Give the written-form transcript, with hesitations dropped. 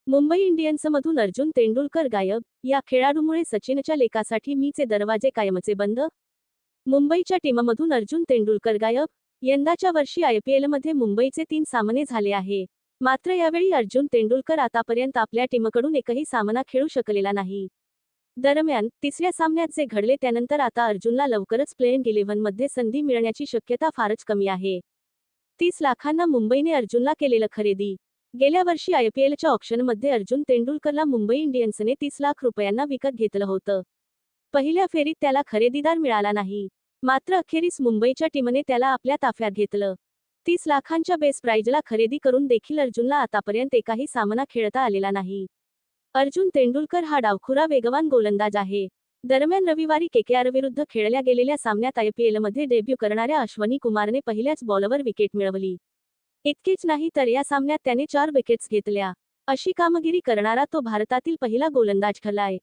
मुंबई इंडियन्समधून अर्जुन तेंडुलकर गायब, या खेळाडूमुळे सचिनच्या लेखासाठी मीचे दरवाजे कायमचे बंद. मुंबईच्या टीममधून अर्जुन तेंडुलकर गायब. यंदाच्या वर्षी आयपीएलमध्ये मुंबईचे 3 सामने झाले आहे. मात्र यावेळी अर्जुन तेंडुलकर आतापर्यंत आपल्या टीमकडून एकही सामना खेळू शकलेला नाही. दरम्यान, तिसऱ्या सामन्यात जे घडले त्यानंतर आता अर्जुनला लवकरच प्लेइंग 11 मध्ये संधी मिळण्याची शक्यता फारच कमी आहे. 30 लाखांना मुंबईने अर्जुनला केलेलं खरेदी. गेल्या वर्षी आयपीएलच्या ऑक्शनमध्ये अर्जुन तेंडुलकरला मुंबई इंडियन्सने 30 लाख रुपयांना विकत घेतलं होतं. पहिल्या फेरीत त्याला खरेदीदार मिळाला नाही. मात्र अखेरीस मुंबईच्या टीमने त्याला आपल्या ताफ्यात घेतलं. 30 लाखांच्या बेस प्राइजला खरेदी करून देखील अर्जुनला आतापर्यंत एकही सामना खेळता आलेला नाही. अर्जुन तेंडुलकर हा डावखुरा वेगवान गोलंदाज आहे. दरम्यान रविवारी केकेआर विरुद्ध खेळल्या गेलेल्या सामन्यात आयपीएलमध्ये डेब्यू करणाऱ्या अश्वनी कुमारने पहिल्याच बॉलवर विकेट मिळवली. इतकेच नाही तर या सामन्यात त्याने 4 विकेट्स घेतल्या. अशी कामगिरी करणारा तो भारतातील पहिला गोलंदाज ठरलाय.